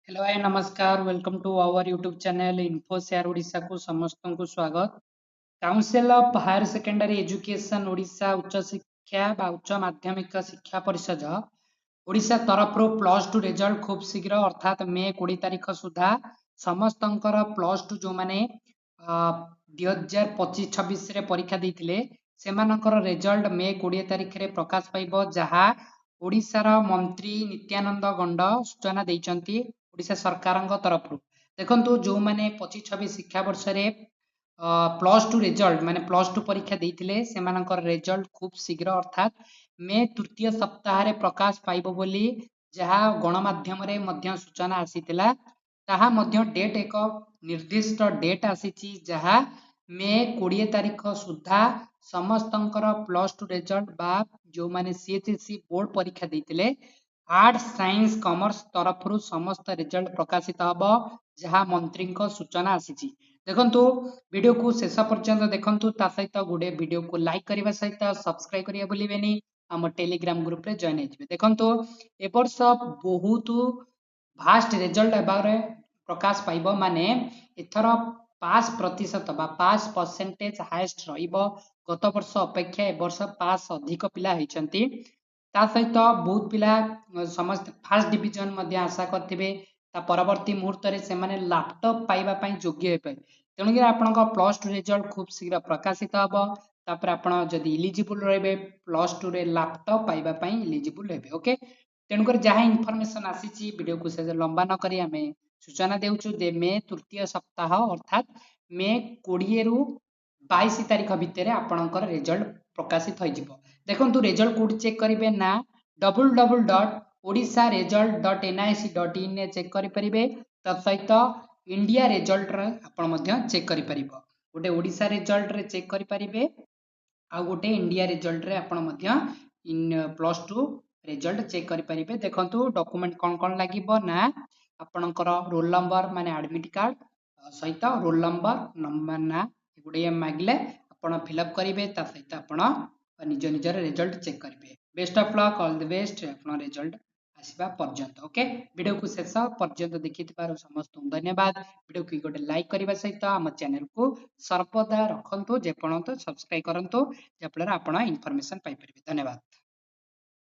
Hello hi नमस्कार welcome to our YouTube channel info share Odisha को समस्त को स्वागत। Council of higher secondary education Odisha उच्च शिक्षा बा उच्च माध्यमिक शिक्षा परिषद ओडिशा तरफ प्लस टू रिजल्ट खूब शीघ्र अर्थात मे 20 तारीख सुधा समस्त प्लस टू जो मैंने 2025-26 परीक्षा देते रिजल्ट मे 20 तारीख में प्रकाश पाइब जहाँ ओडिशार मंत्री नित्यानंद गंड सूचना देइचंती ओडिशा सरकार तरफ देखो जो मैंने 25-26 शिक्षा वर्ष प्लस टू रिजल्ट माने प्लस टू परीक्षा देइथिले सेमानकर रिजल्ट खूब शीघ्र अर्थात मे तृतीय सप्ताह प्रकाश पाइब बोली जहाँ गणमाध्यम सूचना आसीथिला ताहा मध्य डेट एक निर्दिष्ट डेट आसीची जहाँ मे 20 तारीख सुधा समस्तंकर प्लस टू रिजल्ट बा जो माने सीएचएससी बोर्ड परीक्षा देइथिले आर्ट्स साइंस कॉमर्स तरफ समस्त रिजल्ट प्रकाशित हब जहाँ मंत्री सूचना आसीची देखंतु वीडियो को शेष पर्यंत देखंतु ता सहित गुडे वीडियो को लाइक करने सहित सब्सक्राइब करिया भूलिबेनी आम टेलीग्राम ग्रुप रे जॉइन होइजिबे देखंतु ए वर्ष बहुत फास्ट रिजल्ट एबारे प्रकाश पाइब माने एथर पास प्रतिशत बा पास परसेंटेज हाईएस्ट रहिबो गत वर्ष अपेक्षा ए वर्ष पास अधिक पिला होइचंती ता सहित बहुत पिला समस्त फास्ट डिवीजन मध्ये आशा करथिबे ता परवर्ती मुहूर्त रे से माने लैपटॉप पाइबा पई योग्य हेबे तेणुकि आपणक प्लस टू रिजल्ट खूब शीघ्र प्रकाशित हब तापर आपण जदि इलिजिबल रहिबे प्लस टू रे लैपटॉप पाइबा पई इलिजिबल हेबे ओके तेणुकर जहाँ इनफॉरमेशन आसीची वीडियो को से लंबा न करी आमे सूचना देउछु जे मे तृतीय सप्ताह अर्थात मे 20 रु 22 तारीख भितर आपणकर रिजल्ट प्रकाशित होइजिबो देखंतु रिजल्ट कोड चेक करिवे ना www.odisharesult.nic.in रे चेक करि परिबे तत्सहित इंडिया रिजल्ट रे आपण मध्य चेक करि परिबो गोटे ओडिशा रिजल्ट रे चेक करि परिबे आ गोटे इंडिया रिजल्ट रे आपण मध्य in plus two result check करि परिबे देखंतु डॉक्यूमेंट कोन लागिबो ना आपणकर रोल नंबर माने एडमिट कार्ड सहित रोल नंबर ना गुडे मागिले आपण फिलअप करिवे ता सहित आपण निज निजर रिजल्ट चेक करिवे best of luck all the best आपण रिजल्ट आसीबा पर्यंत ओके वीडियो को शेष पर्यंत देखिथिबार समस्त धन्यवाद वीडियो को गोटे लाइक करबा सहित हम चैनल को सर्वदा रखंतु जे पर्यंत सब्सक्राइब करंतु जे फल आपण इन्फॉर्मेशन पाइ परिबे धन्यवाद।